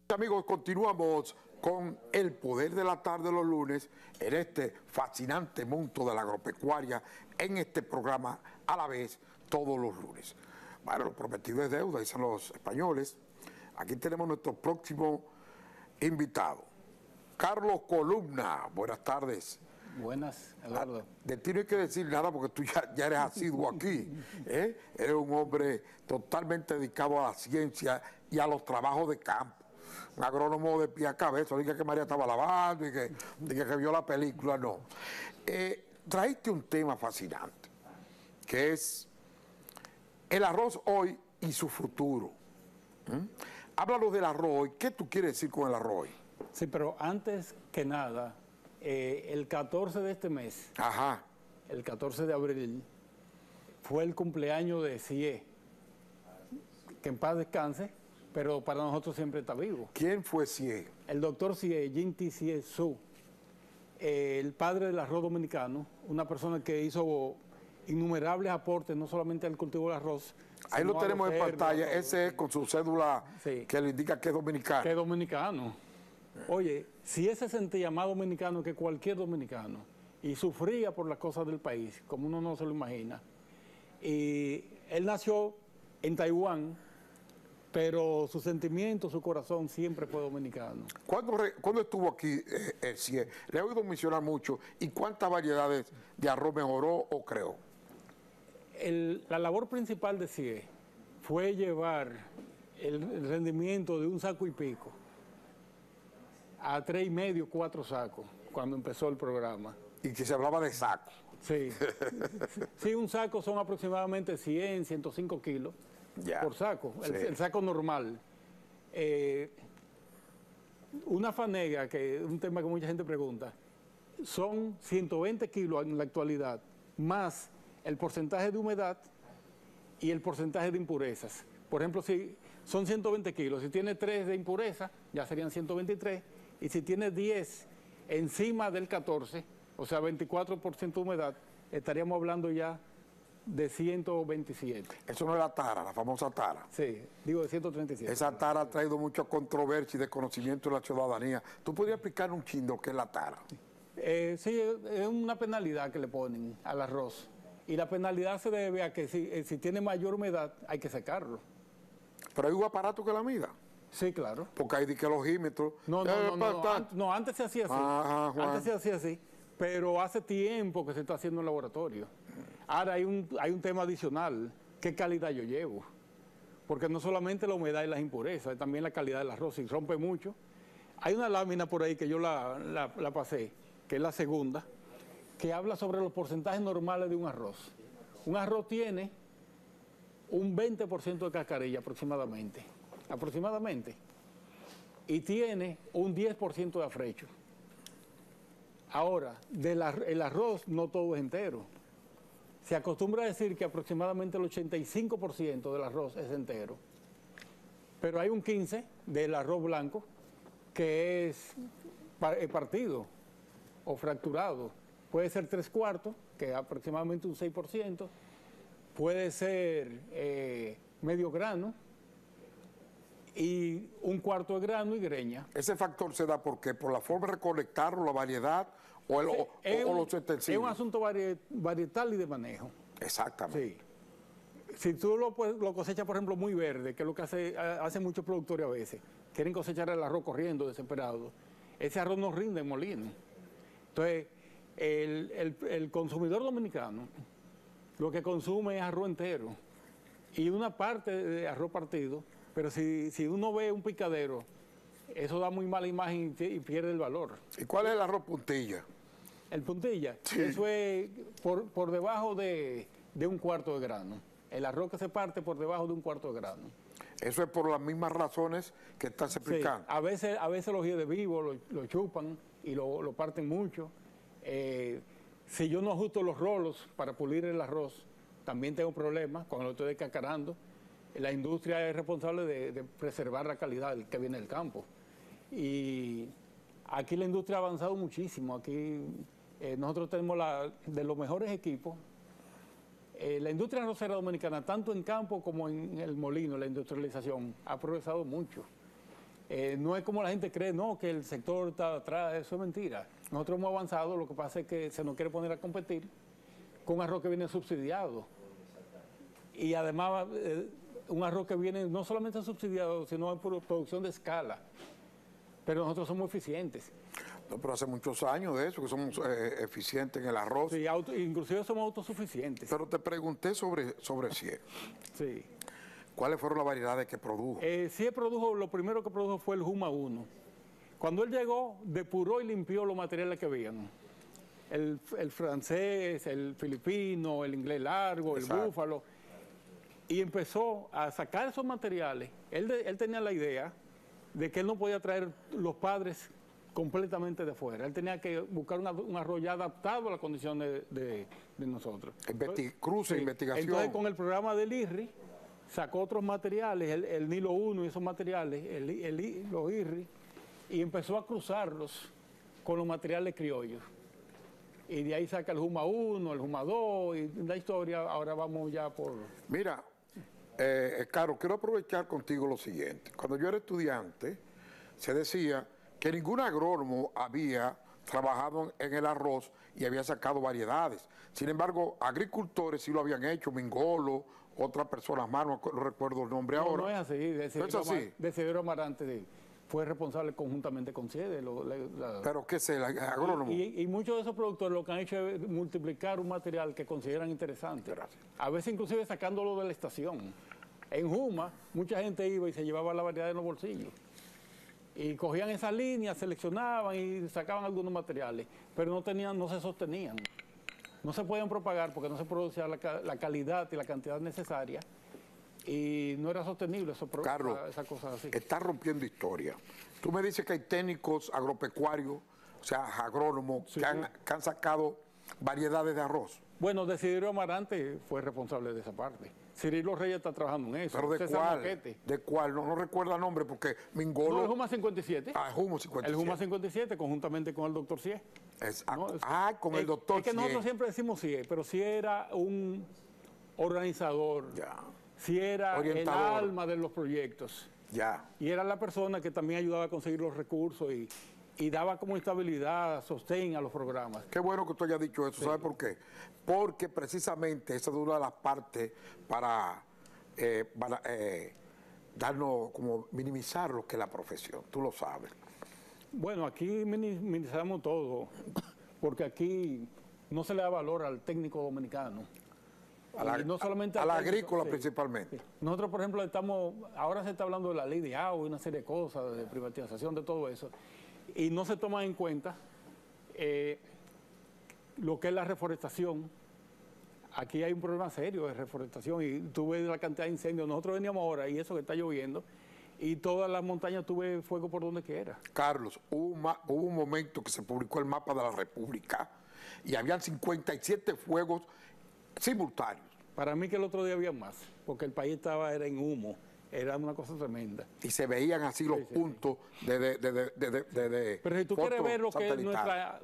Amigos, continuamos con el poder de la tarde los lunes en este fascinante mundo de la agropecuaria, en este programa a la vez todos los lunes. Bueno, lo prometido es deuda, dicen los españoles. Aquí tenemos nuestro próximo invitado, Carlos Columna. Buenas tardes. Buenas, Eduardo. De ti no hay que decir nada porque tú ya eres asiduo aquí. Eres un hombre totalmente dedicado a la ciencia y a los trabajos de campo. Un agrónomo de pie a cabeza, no diga que María estaba lavando y que vio la película, no. Traíste un tema fascinante, que es el arroz hoy y su futuro. Háblanos del arroz. ¿Qué tú quieres decir con el arroz? Sí, pero antes que nada, el 14 de este mes, el 14 de abril, fue el cumpleaños de CIE, que en paz descanse, pero para nosotros siempre está vivo. ¿Quién fue CIE? El doctor CIE, Jinty CIE Su, el padre del arroz dominicano, una persona que hizo innumerables aportes, no solamente al cultivo del arroz. Ahí lo tenemos en pantalla, ese es con su cédula, sí, que le indica que es dominicano. Que es dominicano. Oye, si ese se sentía más dominicano que cualquier dominicano y sufría por las cosas del país, como uno no se lo imagina. Y él nació en Taiwán, pero su sentimiento, su corazón siempre fue dominicano. ¿Cuándo estuvo aquí CIE? Le he oído mencionar mucho. ¿Y cuántas variedades de arroz mejoró o creó? La labor principal de CIE fue llevar el rendimiento de un saco y pico a 3,5, 4 sacos, cuando empezó el programa. Y que se hablaba de saco. Sí. Sí, un saco son aproximadamente 100, 105 kilos por saco, sí. El saco normal. Una fanega, que es un tema que mucha gente pregunta, son 120 kilos en la actualidad, más el porcentaje de humedad y el porcentaje de impurezas. Por ejemplo, si son 120 kilos, si tiene 3 de impureza, ya serían 123, y si tiene 10 encima del 14, o sea 24% de humedad, estaríamos hablando ya de 127. Eso no es la tara, la famosa tara. Sí, digo de 137. Esa tara ha traído mucha controversia y desconocimiento de la ciudadanía. ¿Tú podrías explicar un chingo qué es la tara? Sí, es una penalidad que le ponen al arroz. Y la penalidad se debe a que si tiene mayor humedad hay que secarlo. ¿Pero hay un aparato que la mida? Sí, claro. Porque hay diquelogímetros. No, antes se hacía así. Antes se hacía así, pero hace tiempo que se está haciendo en laboratorio. Ahora hay un tema adicional. ¿Qué calidad yo llevo? Porque no solamente la humedad y las impurezas, también la calidad del arroz. Si rompe mucho. Hay una lámina por ahí que yo la pasé, que es la segunda, que habla sobre los porcentajes normales de un arroz. Un arroz tiene un 20% de cascarilla aproximadamente, y tiene un 10% de afrecho. Ahora, el arroz no todo es entero. Se acostumbra a decir que aproximadamente el 85% del arroz es entero, pero hay un 15% del arroz blanco que es partido o fracturado. Puede ser 3/4, que es aproximadamente un 6%, puede ser medio grano, y 1/4 de grano y greña. ¿Ese factor se da por qué? ¿Por la forma de recolectarlo, la variedad o los utensilios? Es un asunto varietal y de manejo. Exactamente. Sí. Si tú lo cosechas, por ejemplo, muy verde, que es lo que hacen muchos productores a veces, quieren cosechar el arroz corriendo, desesperado, ese arroz no rinde en molino. Entonces, el consumidor dominicano lo que consume es arroz entero y una parte de arroz partido, pero si uno ve un picadero, eso da muy mala imagen y pierde el valor. ¿Y cuál es el arroz puntilla? El puntilla, sí, eso es por debajo de 1/4 de grano. El arroz que se parte por debajo de 1/4 de grano. Eso es por las mismas razones que estás explicando. Sí, a veces los de vivo lo chupan y lo parten mucho. Si yo no ajusto los rolos para pulir el arroz, también tengo problemas cuando lo estoy descascarando. La industria es responsable de preservar la calidad que viene del campo. Y aquí la industria ha avanzado muchísimo. Aquí nosotros tenemos de los mejores equipos. La industria arrocera dominicana, tanto en campo como en el molino, la industrialización, ha progresado mucho. No es como la gente cree, no, que el sector está atrás, eso es mentira. Nosotros hemos avanzado, lo que pasa es que se nos quiere poner a competir con arroz que viene subsidiado. Y además, un arroz que viene no solamente subsidiado, sino por producción de escala. Pero nosotros somos eficientes. No, pero hace muchos años de eso, que somos eficientes en el arroz. Sí, inclusive somos autosuficientes. Pero te pregunté sobre CIE. Sí. ¿Cuáles fueron las variedades que produjo? CIE produjo, lo primero que produjo fue el Juma 1. Cuando él llegó, depuró y limpió los materiales que habían. El francés, el filipino, el inglés largo, el búfalo. Y empezó a sacar esos materiales. Él tenía la idea de que él no podía traer los padres completamente de fuera. Él tenía que buscar un arroz ya adaptado a las condiciones de nosotros. Cruce, investigación. Entonces, con el programa del IRRI, sacó otros materiales, el Nilo 1 y esos materiales, los IRRI, y empezó a cruzarlos con los materiales criollos. Y de ahí saca el Juma 1, el Juma 2, y la historia, ahora vamos ya por... Mira, Caro, quiero aprovechar contigo lo siguiente. Cuando yo era estudiante, se decía que ningún agrónomo había trabajado en el arroz y había sacado variedades. Sin embargo, agricultores sí lo habían hecho, Mingolo, otras personas más, no recuerdo el nombre ahora. No es así, Desidero Amarante fue responsable conjuntamente con CIE. ¿Pero qué es el agrónomo? Y muchos de esos productores lo que han hecho es multiplicar un material que consideran interesante. Gracias. A veces inclusive sacándolo de la estación. En Juma, mucha gente iba y se llevaba la variedad en los bolsillos. Y cogían esas líneas, seleccionaban y sacaban algunos materiales, pero no se sostenían. No se podían propagar porque no se producía la calidad y la cantidad necesaria. Y no era sostenible Carlos, esas cosas así. Estás rompiendo historia. Tú me dices que hay técnicos agropecuarios, o sea, agrónomos, sí, que han sacado variedades de arroz. Bueno, Desidero Amarante fue responsable de esa parte. Cirilo Reyes está trabajando en eso. ¿Pero de cuál? ¿De cuál? No recuerdo el nombre porque Mingolo... No, el Juma 57. Ah, el Juma 57. El Juma 57, conjuntamente con el doctor CIE. Con el doctor CIE. Es que nosotros siempre decimos CIE, pero CIE era un organizador. Ya. CIE era el alma de los proyectos. Ya. Y era la persona que también ayudaba a conseguir los recursos y daba como estabilidad, sostén a los programas. Qué bueno que tú hayas dicho eso. Sí. ¿Sabes por qué? Porque precisamente esa es una de las partes para darnos, como minimizar lo que es la profesión. Tú lo sabes. Bueno, aquí minimizamos todo, porque aquí no se le da valor al técnico dominicano. No solamente a la agrícola, sí, principalmente. Sí. Nosotros, por ejemplo, ahora se está hablando de la ley de agua y una serie de cosas, de privatización, de todo eso. Y no se toma en cuenta lo que es la reforestación. Aquí hay un problema serio de reforestación y tú ves la cantidad de incendios. Nosotros veníamos ahora y eso que está lloviendo y todas las montañas tuve fuego por donde quiera. Carlos, hubo un momento que se publicó el mapa de la República y habían 57 fuegos simultáneos. Para mí que el otro día había más, porque el país era en humo. Era una cosa tremenda. Y se veían así los puntos de Pero si tú quieres ver lo que es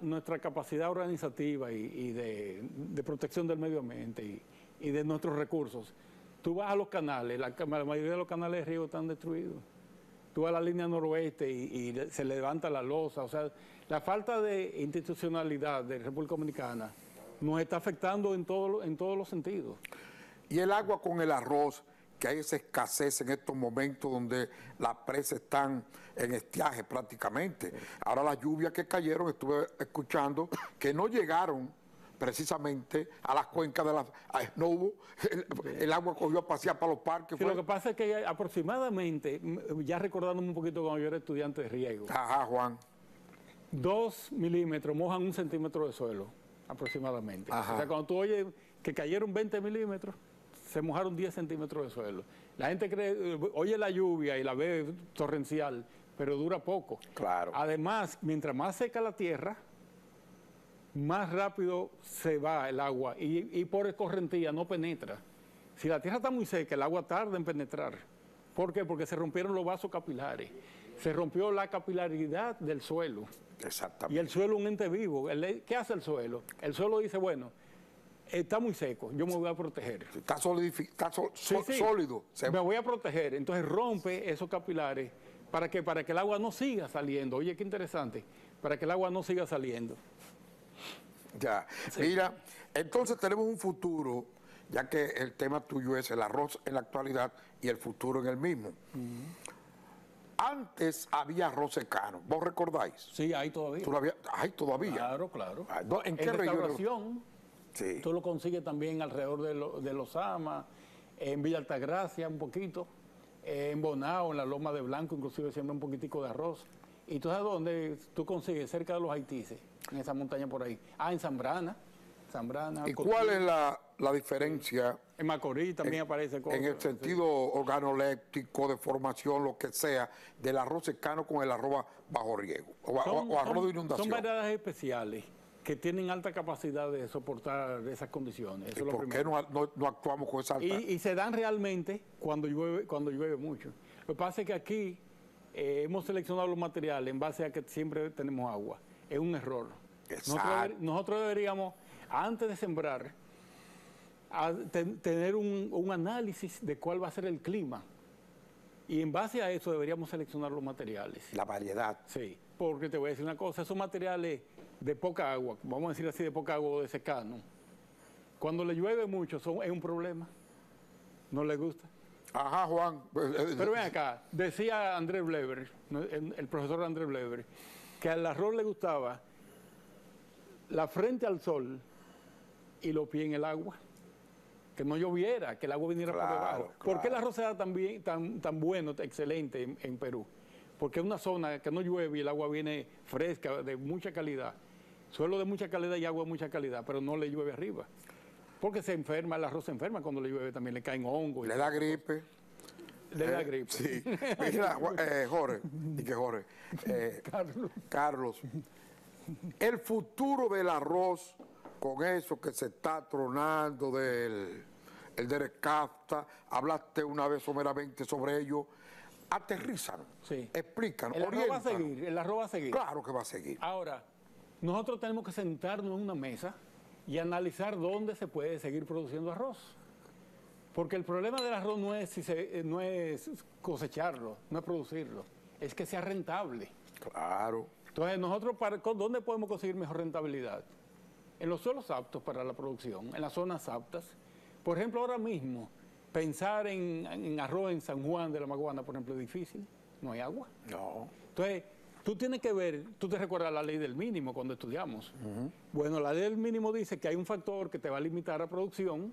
nuestra capacidad organizativa y de protección del medio ambiente y de nuestros recursos, tú vas a los canales, la mayoría de los canales de riego están destruidos. Tú vas a la línea noroeste y se levanta la losa. O sea, la falta de institucionalidad de República Dominicana nos está afectando en todos los sentidos. Y el agua con el arroz, que hay esa escasez en estos momentos donde las presas están en estiaje prácticamente. Ahora las lluvias que cayeron, estuve escuchando que no llegaron precisamente a las cuencas de las... No hubo, el agua cogió a pasear para los parques. Sí, lo que pasa es que aproximadamente, ya recordándome un poquito cuando yo era estudiante de riego. Ajá, Juan. 2 milímetros mojan 1 centímetro de suelo, aproximadamente. Ajá. O sea, cuando tú oyes que cayeron 20 milímetros, se mojaron 10 centímetros de suelo. La gente oye la lluvia y la ve torrencial, pero dura poco. Claro. Además, mientras más seca la tierra, más rápido se va el agua y por escorrentía no penetra. Si la tierra está muy seca, el agua tarda en penetrar. ¿Por qué? Porque se rompieron los vasos capilares. Se rompió la capilaridad del suelo. Exactamente. Y el suelo es un ente vivo. ¿Qué hace el suelo? El suelo dice, bueno, está muy seco, yo me voy a proteger. Está sólido. Me voy a proteger, entonces rompe esos capilares Para que el agua no siga saliendo. Oye, qué interesante. Para que el agua no siga saliendo. Ya, sí. Mira, entonces tenemos un futuro, ya que el tema tuyo es el arroz en la actualidad y el futuro en el mismo. Antes había arroz secano, ¿vos recordáis? Sí, hay todavía. ¿Hay todavía? Claro, claro. ¿En qué región? Sí. Tú lo consigues también alrededor de Los Amas, en Villa Altagracia un poquito, en Bonao, en la Loma de Blanco, inclusive siembra un poquitico de arroz. ¿Y tú sabes dónde tú consigues? Cerca de los Haitises, en esa montaña por ahí. En Zambrana. ¿Y cuál es la diferencia? En Macorís también aparece cosas. En el sentido organoléptico, de formación, lo que sea, del arroz secano con el arroz bajo riego o arroz de inundación. Son variedades especiales que tienen alta capacidad de soportar esas condiciones. Eso ¿Y por qué no actuamos con esa alta? Y se dan realmente cuando llueve mucho. Lo que pasa es que aquí hemos seleccionado los materiales en base a que siempre tenemos agua. Es un error. Nosotros deberíamos, antes de sembrar, tener un análisis de cuál va a ser el clima. Y en base a eso deberíamos seleccionar los materiales. La variedad. Sí, porque te voy a decir una cosa, esos materiales de poca agua, vamos a decir así, de poca agua o de secano, cuando le llueve mucho es un problema. No le gusta. Ajá, Juan. Pero ven acá, decía Andrés Bleber, el profesor Andrés Bleber, que al arroz le gustaba la frente al sol y los pies en el agua. Que no lloviera, que el agua viniera por debajo. ¿Por qué el arroz se da tan bueno, excelente en Perú? Porque es una zona que no llueve y el agua viene fresca, de mucha calidad. Suelo de mucha calidad y agua de mucha calidad, pero no le llueve arriba. Porque se enferma, el arroz se enferma cuando le llueve, también le caen hongos. Le da gripe. Le da gripe. Sí. Mira, Jorge, Carlos, el futuro del arroz, con eso que se está tronando del Derek Kafta, hablaste una vez someramente sobre ello, aterrízanos, sí. Explícanos, el arroz va a seguir. Claro que va a seguir. Ahora, nosotros tenemos que sentarnos en una mesa y analizar dónde se puede seguir produciendo arroz. Porque el problema del arroz no es cosecharlo, no es producirlo, es que sea rentable. Claro. Entonces, nosotros, ¿dónde podemos conseguir mejor rentabilidad? En los suelos aptos para la producción, en las zonas aptas. Por ejemplo, ahora mismo, pensar en arroz en San Juan de la Maguana, por ejemplo, es difícil. No hay agua. No. Entonces, tú tienes que ver, tú te recuerdas la ley del mínimo cuando estudiamos. Bueno, la ley del mínimo dice que hay un factor que te va a limitar la producción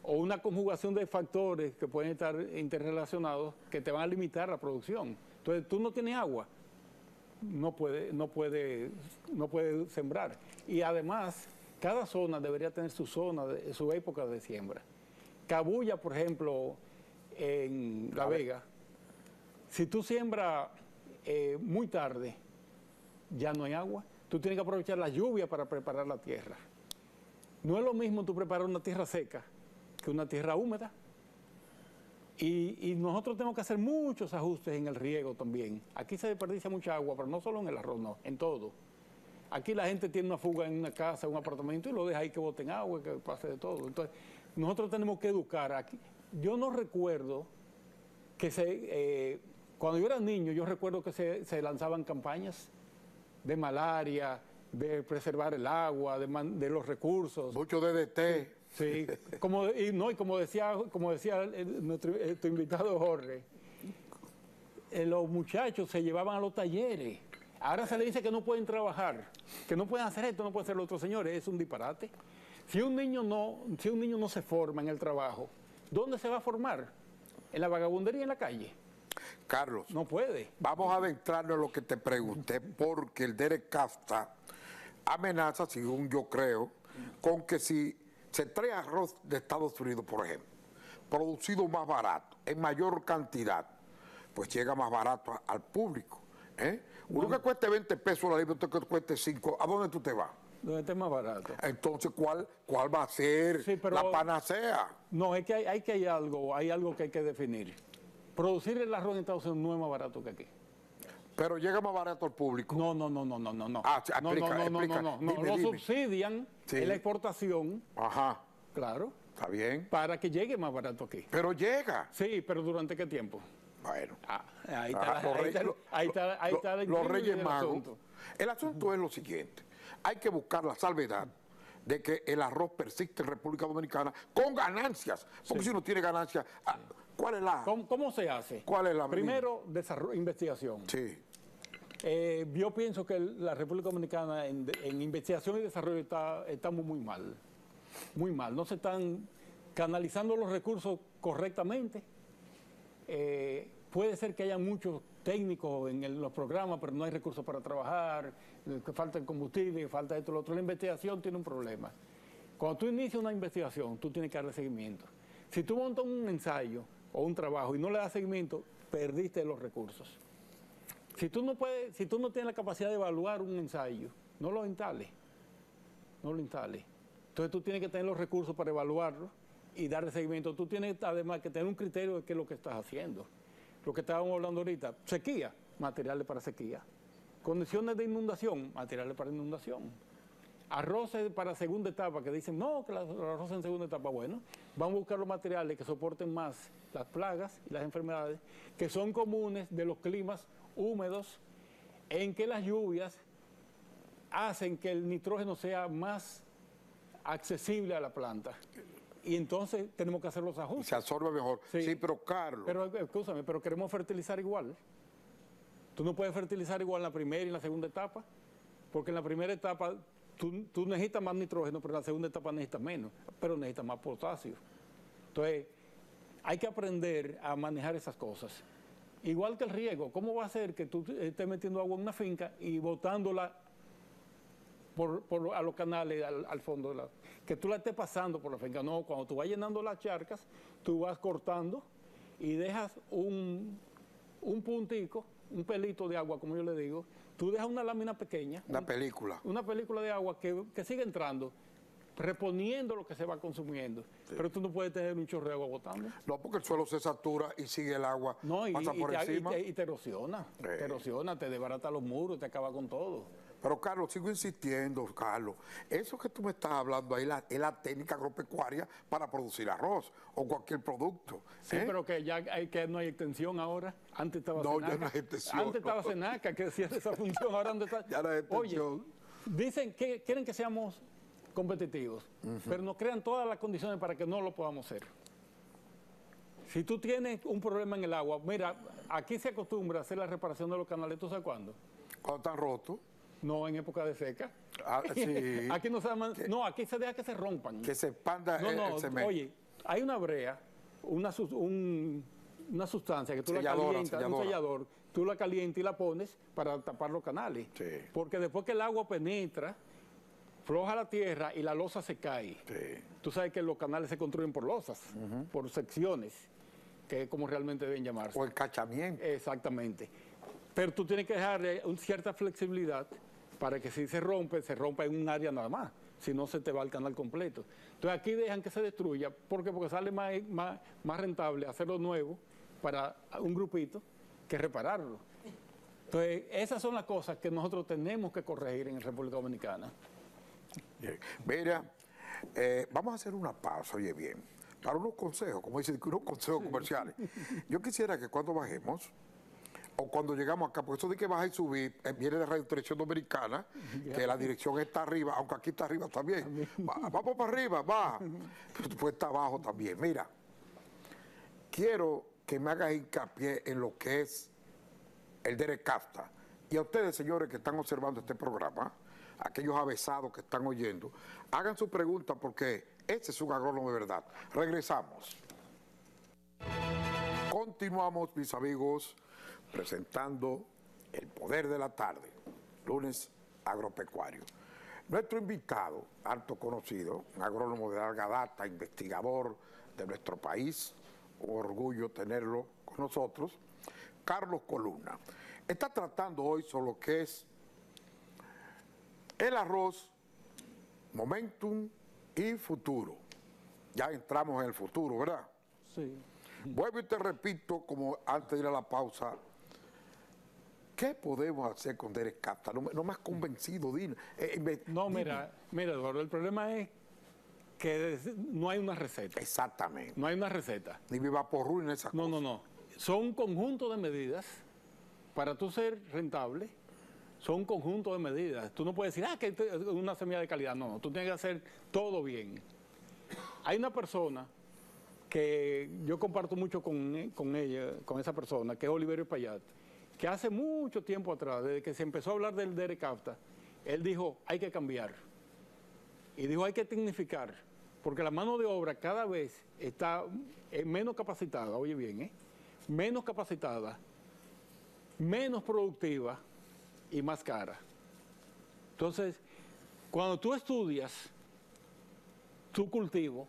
o una conjugación de factores que pueden estar interrelacionados que te van a limitar la producción. Entonces, tú no tienes agua, no puede sembrar. Y además, cada zona debería tener su época de siembra. Cabuya, por ejemplo, en La Vega, si tú siembras muy tarde, ya no hay agua. Tú tienes que aprovechar la lluvia para preparar la tierra. No es lo mismo tú preparar una tierra seca que una tierra húmeda. Y nosotros tenemos que hacer muchos ajustes en el riego también. Aquí se desperdicia mucha agua, pero no solo en el arroz, no, en todo. Aquí la gente tiene una fuga en una casa, en un apartamento y lo deja ahí que boten agua, que pase de todo. Entonces, nosotros tenemos que educar aquí. Yo no recuerdo que cuando yo era niño, yo recuerdo que se lanzaban campañas de malaria, de preservar el agua, de los recursos. Mucho DDT. Sí, como decía nuestro invitado Jorge, los muchachos se llevaban a los talleres. Ahora se le dice que no pueden trabajar, que no pueden hacer esto, no pueden hacer lo otro. Señores, es un disparate. Si un niño no se forma en el trabajo, ¿dónde se va a formar? ¿En la vagabundería en la calle? Carlos, no puede. Vamos a adentrarnos en lo que te pregunté, porque el Derek Kafta amenaza, según yo creo, con que si se trae arroz de Estados Unidos, por ejemplo, producido más barato, en mayor cantidad, pues llega más barato al público. Uno que cueste 20 pesos la libra, otro que cueste 5, ¿a dónde tú te vas? Donde esté más barato. Entonces, ¿cuál va a ser la panacea? No, es que hay algo que hay que definir. Producir el arroz en Estados Unidos no es más barato que aquí. Pero llega más barato al público. No. Explica. Lo subsidian en la exportación. Ajá. Claro. Está bien. Para que llegue más barato aquí. Pero llega. Sí, pero ¿durante qué tiempo? Bueno. Ahí está los Reyes Magos. El asunto es lo siguiente. Hay que buscar la salvedad de que el arroz persiste en República Dominicana con ganancias. Porque si no tiene ganancias, ¿cuál es la...? ¿Cómo se hace? ¿Cuál es la...? Primero, investigación. Sí. Yo pienso que la República Dominicana en investigación y desarrollo estamos muy mal. Muy mal. No se están canalizando los recursos correctamente. Puede ser que haya muchos técnicos en los programas, pero no hay recursos para trabajar, que falta el combustible, falta esto, lo otro. La investigación tiene un problema. Cuando tú inicias una investigación, tú tienes que darle seguimiento. Si tú montas un ensayo o un trabajo y no le das seguimiento, perdiste los recursos. Si tú no tienes la capacidad de evaluar un ensayo, no lo instales. No lo instales. Entonces tú tienes que tener los recursos para evaluarlo y darle seguimiento. Tú tienes además que tener un criterio de qué es lo que estás haciendo. Lo que estábamos hablando ahorita, sequía, materiales para sequía. Condiciones de inundación, materiales para inundación. Arroces para segunda etapa, que dicen, no, que los arroces en segunda etapa, bueno, vamos a buscar los materiales que soporten más las plagas y las enfermedades, que son comunes de los climas húmedos, en que las lluvias hacen que el nitrógeno sea más accesible a la planta. Y entonces tenemos que hacer los ajustes. Se absorbe mejor. Sí, pero Carlos. Pero escúchame, pero queremos fertilizar igual. Tú no puedes fertilizar igual en la primera y en la segunda etapa, porque en la primera etapa tú necesitas más nitrógeno, pero en la segunda etapa necesitas menos, pero necesitas más potasio. Entonces, hay que aprender a manejar esas cosas. Igual que el riego, ¿cómo va a ser que tú estés metiendo agua en una finca y botándola a los canales, al fondo de que tú la estés pasando por la finca? No, cuando tú vas llenando las charcas, tú vas cortando y dejas un puntico, un pelito de agua, como yo le digo, tú dejas una lámina pequeña. Una película de agua que sigue entrando, reponiendo lo que se va consumiendo. Sí. Pero tú no puedes tener un chorro de agua botando. No, porque el suelo se satura y sigue el agua, pasa por encima. Y te erosiona, te desbarata los muros, te acaba con todo. Pero, Carlos, sigo insistiendo, Carlos, eso que tú me estás hablando ahí es la técnica agropecuaria para producir arroz o cualquier producto. Sí, pero que ya que no hay extensión ahora. Antes estaba Senaca. Ya no hay extensión. Antes estaba Senaca, que hacía esa función, ahora ¿dónde está? Ya no hay extensión. Oye, dicen que quieren que seamos competitivos, pero nos crean todas las condiciones para que no lo podamos ser. Si tú tienes un problema en el agua, mira, aquí se acostumbra a hacer la reparación de los canales, ¿tú sabes cuándo? Cuando están rotos. No, en época de seca. Sí. Aquí no se llaman, no, aquí se deja que se rompan. Que se expanda el cemento. Oye, hay una brea, una sustancia que tú la calientas, un sellador, tú la calientas y la pones para tapar los canales. Sí. Porque después que el agua penetra, floja la tierra y la losa se cae. Sí. Tú sabes que los canales se construyen por losas, por secciones, que es como realmente deben llamarse. O encachamiento. Exactamente. Pero tú tienes que dejarle cierta flexibilidad para que si se rompa en un área nada más, si no se te va el canal completo. Entonces aquí dejan que se destruya, porque sale más rentable hacerlo nuevo para un grupito que repararlo. Entonces esas son las cosas que nosotros tenemos que corregir en República Dominicana. Bien. Mira, vamos a hacer una pausa, oye bien, para unos consejos, como dicen, unos consejos comerciales. Yo quisiera que cuando bajemos, o cuando llegamos acá, porque eso de que baja y subir, viene de Radio Televisión Dominicana, que la dirección está arriba, aunque aquí está arriba también. Vamos para arriba, baja. Pues está abajo también. Mira, quiero que me hagas hincapié en lo que es el DERECAFTA. Y a ustedes, señores, que están observando este programa, aquellos avesados que están oyendo, hagan su pregunta porque este es un agrónomo de verdad. Regresamos. Continuamos, mis amigos, presentando El Poder de la Tarde, lunes agropecuario. Nuestro invitado, alto conocido, un agrónomo de larga data, investigador de nuestro país, un orgullo tenerlo con nosotros, Carlos Columna. Está tratando hoy sobre lo que es el arroz, momentum y futuro. Ya entramos en el futuro, ¿verdad? Sí. Vuelvo y te repito, como antes de ir a la pausa, ¿qué podemos hacer con DERECAFTA? No me has convencido, Dina. No, mira, Eduardo, el problema es que no hay una receta. Exactamente. No hay una receta. Ni Vivaporru ni esas cosas. No. son un conjunto de medidas para tú ser rentable. Son un conjunto de medidas. Tú no puedes decir, que es una semilla de calidad. No, tú tienes que hacer todo bien. Hay una persona que yo comparto mucho con ella, con esa persona, que es Oliverio Payat, que hace mucho tiempo atrás, desde que se empezó a hablar del DERECAFTA, él dijo, hay que cambiar. Y dijo, hay que tecnificar, porque la mano de obra cada vez está menos capacitada, oye bien, menos capacitada, menos productiva y más cara. Entonces, cuando tú estudias tu cultivo,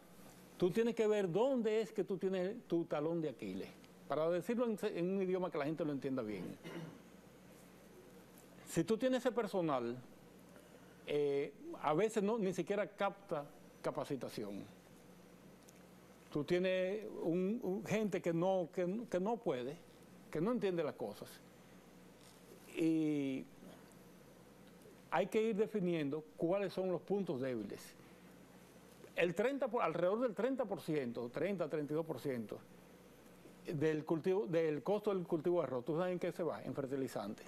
tú tienes que ver dónde es que tú tienes tu talón de Aquiles, para decirlo en un idioma que la gente lo entienda bien. Si tú tienes ese personal, a veces ni siquiera capta capacitación. Tú tienes gente que no puede, que no entiende las cosas. Y hay que ir definiendo cuáles son los puntos débiles. Alrededor del 30%, 30-32% del costo del cultivo de arroz, ¿tú sabes en qué se va? En fertilizante.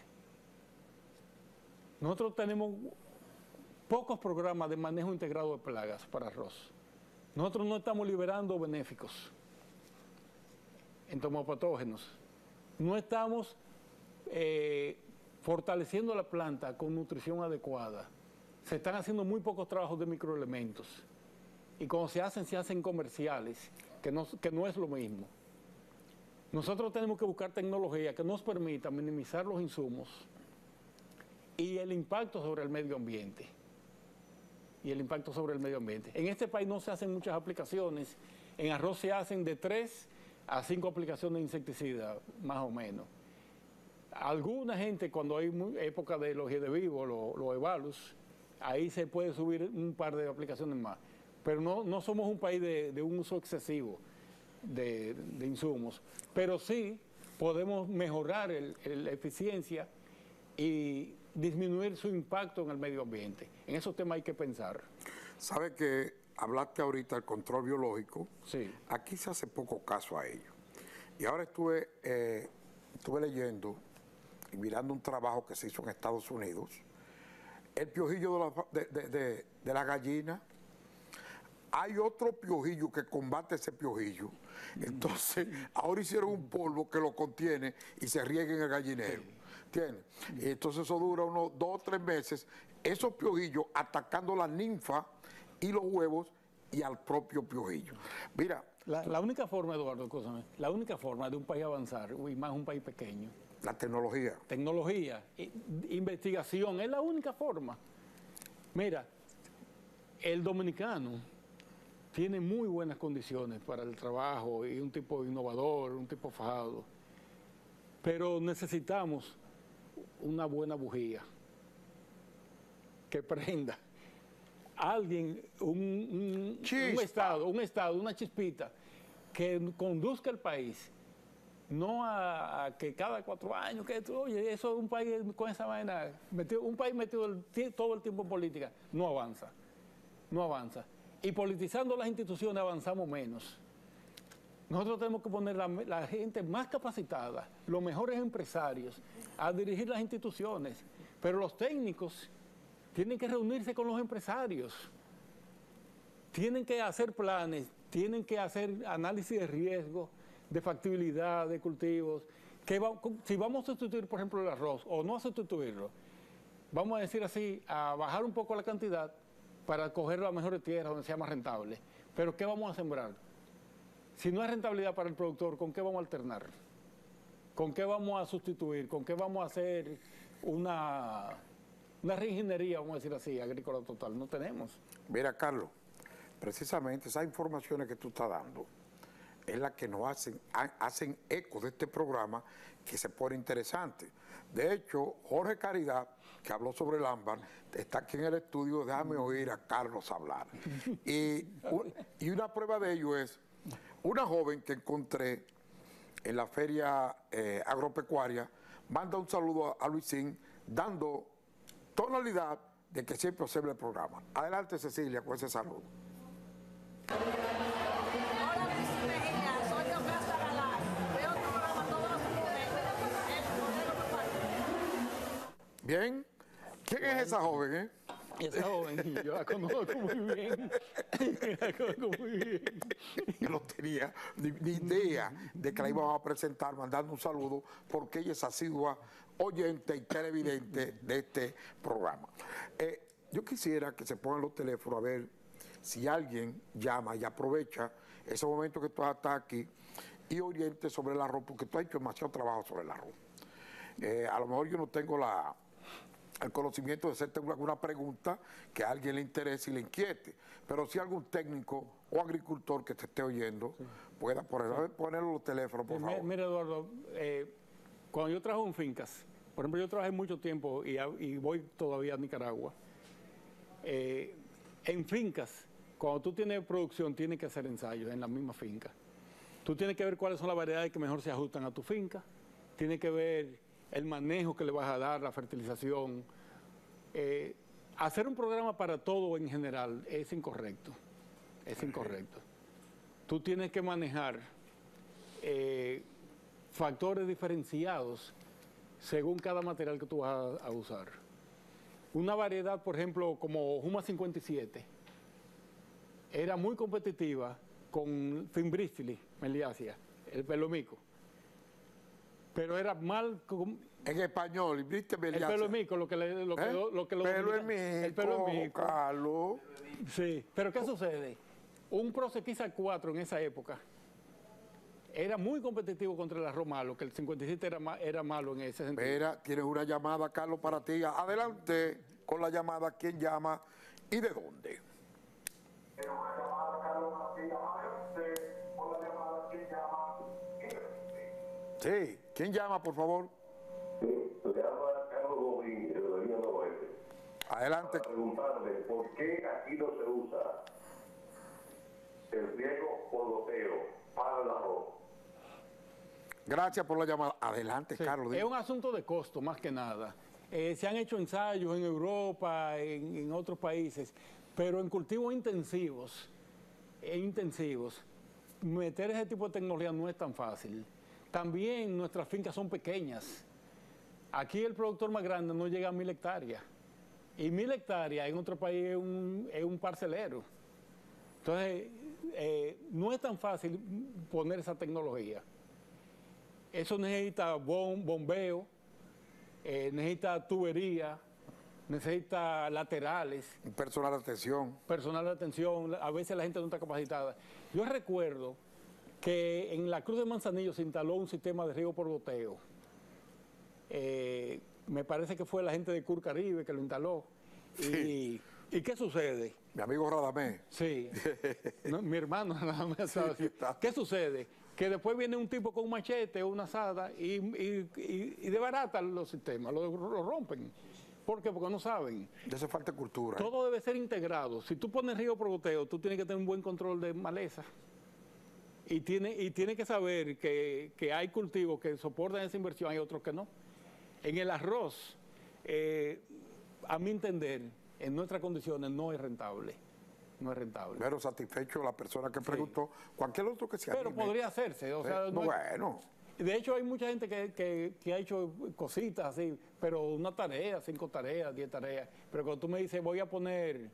Nosotros tenemos pocos programas de manejo integrado de plagas para arroz. Nosotros no estamos liberando benéficos entomopatógenos. No estamos fortaleciendo la planta con nutrición adecuada. Se están haciendo muy pocos trabajos de microelementos. Y cuando se hacen comerciales, que no es lo mismo. Nosotros tenemos que buscar tecnología que nos permita minimizar los insumos y el impacto sobre el medio ambiente. En este país no se hacen muchas aplicaciones. En arroz se hacen de 3 a 5 aplicaciones de insecticida, más o menos. Alguna gente, cuando hay época de los vivo, los evalus, ahí se puede subir un par de aplicaciones más. Pero no somos un país de un uso excesivo de insumos. Pero sí podemos mejorar la eficiencia y disminuir su impacto en el medio ambiente. En esos temas hay que pensar. ¿Sabe que hablaste ahorita del control biológico? Sí. Aquí se hace poco caso a ello. Y ahora estuve leyendo y mirando un trabajo que se hizo en Estados Unidos. El piojillo de la gallina. Hay otro piojillo que combate ese piojillo. Entonces, ahora hicieron un polvo que lo contiene y se riega en el gallinero. ¿Entiendes? Y entonces eso dura unos 2 o 3 meses. Esos piojillos atacando la ninfa y los huevos y al propio piojillo. Mira. La única forma, Eduardo, la única forma de un país avanzar, y más un país pequeño. La tecnología. Tecnología, investigación, es la única forma. Mira, el dominicano tiene muy buenas condiciones para el trabajo y un tipo innovador, un tipo fajado. Pero necesitamos una buena bujía que prenda. Alguien, un estado, una chispita que conduzca el país, no a que cada 4 años, oye, eso es un país con esa vaina, un país metido todo el tiempo en política, no avanza. Y politizando las instituciones avanzamos menos. Nosotros tenemos que poner la gente más capacitada, los mejores empresarios, a dirigir las instituciones. Pero los técnicos tienen que reunirse con los empresarios. Tienen que hacer planes, tienen que hacer análisis de riesgo, de factibilidad de cultivos. Si vamos a sustituir, por ejemplo, el arroz, o no a sustituirlo, vamos a decir así, a bajar un poco la cantidad para coger las mejores tierras donde sea más rentable. Pero ¿qué vamos a sembrar? Si no hay rentabilidad para el productor, ¿con qué vamos a alternar? ¿Con qué vamos a sustituir? ¿Con qué vamos a hacer una reingeniería, vamos a decir así, agrícola total? No tenemos. Mira, Carlos, precisamente esas informaciones que tú estás dando es la que nos hacen eco de este programa que se pone interesante. De hecho, Jorge Caridad, que habló sobre el ámbar, está aquí en el estudio, déjame oír a Carlos hablar. Y una prueba de ello es una joven que encontré en la feria agropecuaria, manda un saludo a Luisín, dando tonalidad de que siempre observa el programa. Adelante, Cecilia, con ese saludo. Hola, Luis Mejía, soy Ocasio Galán. Veo tu programa Bien. ¿Quién es esa joven, Esa joven, yo la conozco muy bien. La conozco muy bien. Yo no tenía ni idea de que la íbamos a presentar, mandando un saludo, porque ella es asidua oyente y televidente de este programa. Yo quisiera que se pongan los teléfonos a ver si alguien llama y aprovecha ese momento que tú estás aquí y oriente sobre el arroz, porque tú has hecho demasiado trabajo sobre el arroz. A lo mejor yo no tengo el conocimiento de hacerte alguna pregunta que a alguien le interese y le inquiete, pero si algún técnico o agricultor que te esté oyendo pueda ponerlo los teléfonos, por favor. Mira, Eduardo, cuando yo trabajo en fincas, por ejemplo, yo trabajé mucho tiempo y voy todavía a Nicaragua. En fincas, cuando tú tienes producción, tienes que hacer ensayos en la misma finca. Tú tienes que ver cuáles son las variedades que mejor se ajustan a tu finca, tienes que ver el manejo que le vas a dar, la fertilización. Hacer un programa para todo en general es incorrecto. Es incorrecto. Tú tienes que manejar factores diferenciados según cada material que tú vas a usar. Una variedad, por ejemplo, como Juma 57, era muy competitiva con Fimbristili meliacea, el pelo mico. Pero era mal... En español, ¿viste? El pelo mico, lo que lo pelo es mico, Carlos. Sí, pero ¿qué sucede? Un Prosequisa 4 en esa época era muy competitivo contra el arroz malo, que el 57 era malo en ese sentido. Mira, tienes una llamada, Carlos, para ti. Adelante con la llamada. ¿Quién llama y de dónde? Sí, ¿quién llama, por favor? Sí, se llama Carlos Domínguez, de la línea Noroeste. Adelante. Para preguntarle por qué aquí no se usa el riego por goteo para el arroz. Gracias por la llamada. Adelante, sí, Carlos. Es un asunto de costo, más que nada. Se han hecho ensayos en Europa, en otros países, pero en cultivos intensivos, meter ese tipo de tecnología no es tan fácil. También nuestras fincas son pequeñas. Aquí el productor más grande no llega a 1000 hectáreas. Y 1000 hectáreas en otro país es un parcelero. Entonces, no es tan fácil poner esa tecnología. Eso necesita bombeo, necesita tubería, necesita laterales. Personal de atención. Personal de atención. A veces la gente no está capacitada. Yo recuerdo que en la Cruz de Manzanillo se instaló un sistema de riego por goteo. Me parece que fue la gente de Cur Caribe que lo instaló. Sí. ¿Y qué sucede? Mi amigo Radamés. Sí, no, mi hermano Radamés. Sí, ¿qué sucede? Que después viene un tipo con un machete o una azada y desbaratan los sistemas, lo rompen. ¿Por qué? Porque no saben. Ya hace falta cultura. Todo debe ser integrado. Si tú pones riego por goteo, tú tienes que tener un buen control de maleza. Y tiene que saber que hay cultivos que soportan esa inversión, hay otros que no. En el arroz, a mi entender, en nuestras condiciones no es rentable. No es rentable. Pero satisfecho la persona que preguntó, cualquier otro que sea. Pero podría hacerse. O sea, no, bueno. De hecho, hay mucha gente que ha hecho cositas así, pero una tarea, 5 tareas, 10 tareas. Pero cuando tú me dices, voy a poner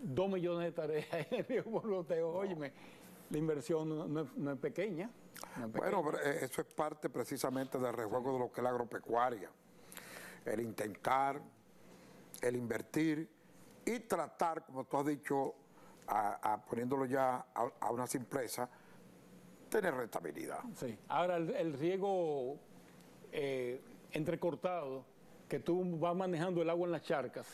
2 millones de tareas en el riego por goteo, óyeme, la inversión no es pequeña. Bueno, pero eso es parte precisamente del rejuego de lo que es la agropecuaria. El intentar, el invertir y tratar, como tú has dicho, poniéndolo ya a una simpleza, tener rentabilidad. Sí. Ahora, el riego entrecortado, que tú vas manejando el agua en las charcas,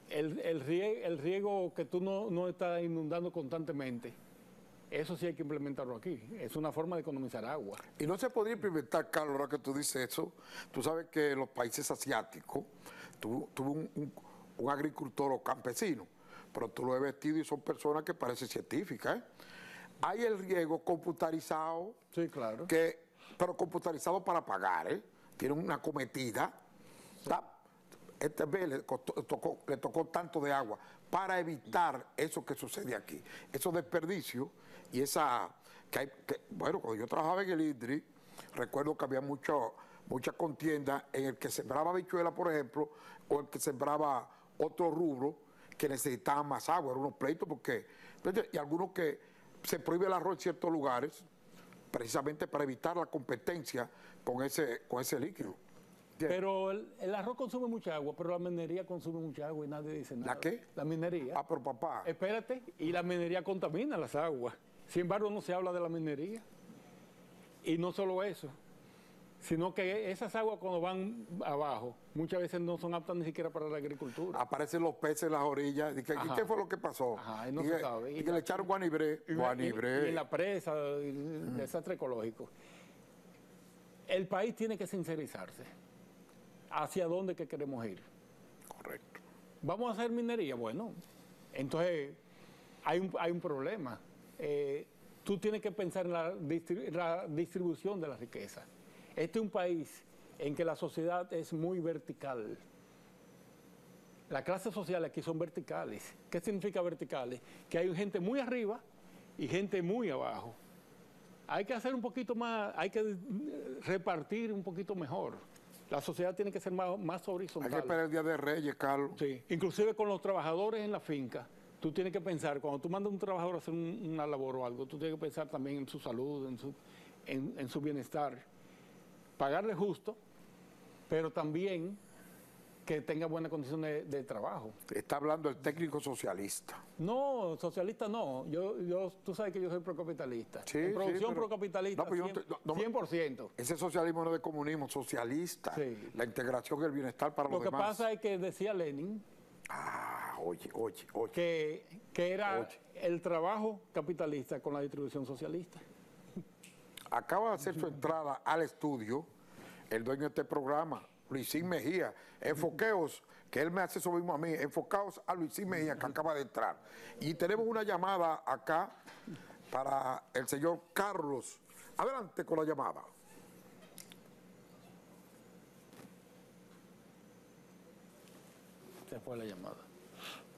el riego que tú no estás inundando constantemente, eso sí hay que implementarlo aquí. Es una forma de economizar agua. Y no se podría implementar, Carlos, ahora que tú dices eso. Tú sabes que en los países asiáticos tuvo un agricultor o campesino, pero tú lo ves vestido y son personas que parecen científicas. Hay el riego computarizado. Sí, claro. Pero computarizado para pagar, Tiene una cometida. Sí. Este vez le tocó tanto de agua para evitar eso que sucede aquí. Esos desperdicios y bueno, cuando yo trabajaba en el IDRI, recuerdo que había mucho mucha contienda en el que sembraba habichuela, por ejemplo, o el que sembraba otro rubro que necesitaban más agua, eran unos pleitos porque, y algunos que se prohíbe el arroz en ciertos lugares, precisamente para evitar la competencia con ese líquido. Pero el arroz consume mucha agua, pero la minería consume mucha agua y nadie dice nada. ¿La qué? La minería. Ah, pero papá. Espérate, y la minería contamina las aguas. Sin embargo, no se habla de la minería. Y no solo eso, sino que esas aguas cuando van abajo, muchas veces no son aptas ni siquiera para la agricultura. Aparecen los peces en las orillas. ¿Y qué fue lo que pasó? Ajá, y no se sabe. Y que le echaron guanibré. Y en la presa, desastre ecológico. El país tiene que sincerizarse. ¿Hacia dónde que queremos ir? Correcto. ¿Vamos a hacer minería? Bueno, entonces hay un problema. Tú tienes que pensar en la distribución de la riqueza. Este es un país en que la sociedad es muy vertical. Las clases sociales aquí son verticales. ¿Qué significa verticales? Que hay gente muy arriba y gente muy abajo. Hay que hacer un poquito más, hay que repartir un poquito mejor. La sociedad tiene que ser más horizontal. Hay que esperar el Día de Reyes, Carlos. Sí, inclusive con los trabajadores en la finca. Tú tienes que pensar, cuando tú mandas a un trabajador a hacer una labor o algo, tú tienes que pensar también en su salud, en su bienestar. Pagarle justo, pero también que tenga buenas condiciones de trabajo. Está hablando el técnico socialista. No, socialista no. Tú sabes que yo soy procapitalista. Sí, en producción pero, procapitalista, 100%. Ese socialismo no es de comunismo, socialista. Sí. La integración y el bienestar para los demás. Lo que pasa es que decía Lenin oye. que era el trabajo capitalista con la distribución socialista. Acaba de hacer su entrada al estudio el dueño de este programa, Luisín Mejía. Enfoqueos, que él me hace eso mismo a mí, enfocaos a Luisín Mejía, que acaba de entrar. Y tenemos una llamada acá para el señor Carlos. Adelante con la llamada. Se fue la llamada.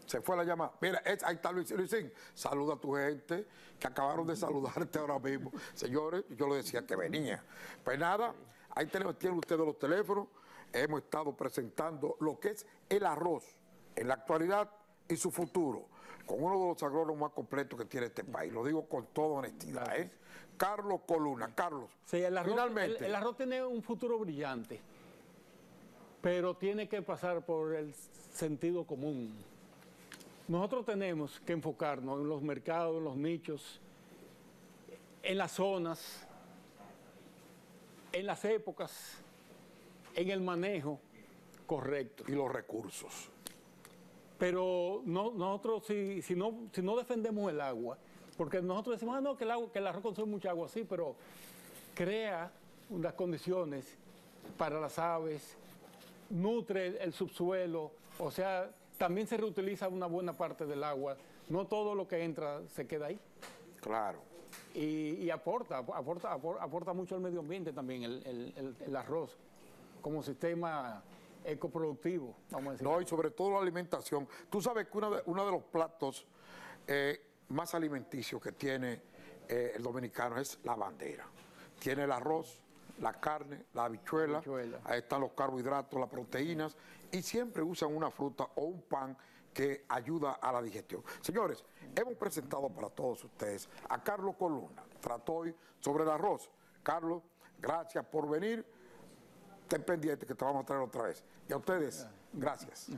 Se fue la llamada. Mira, ahí está Luisín. Saluda a tu gente que acabaron de saludarte ahora mismo. Señores, yo le decía que venía. Pues nada, ahí tienen ustedes los teléfonos. Hemos estado presentando lo que es el arroz en la actualidad y su futuro, con uno de los agrónomos más completos que tiene este país. Lo digo con toda honestidad. Carlos Coluna. Carlos, sí, finalmente. El arroz tiene un futuro brillante, pero tiene que pasar por el sentido común. Nosotros tenemos que enfocarnos en los mercados, en los nichos, en las zonas, en las épocas, en el manejo correcto. Y los recursos. Pero nosotros si no defendemos el agua, porque nosotros decimos, no, que el arroz consume mucha agua, sí, pero crea unas condiciones para las aves, nutre el subsuelo, o sea, también se reutiliza una buena parte del agua. No todo lo que entra se queda ahí. Claro. Y aporta mucho al medio ambiente también el arroz como sistema ecoproductivo, vamos a decir. No, y sobre todo la alimentación. Tú sabes que uno de los platos más alimenticios que tiene el dominicano es la bandera. Tiene el arroz, la carne, la habichuela, ahí están los carbohidratos, las proteínas, y siempre usan una fruta o un pan que ayuda a la digestión. Señores, hemos presentado para todos ustedes a Carlos Coluna. Trató hoy sobre el arroz. Carlos, gracias por venir. Ten pendiente que te vamos a traer otra vez. Y a ustedes, gracias.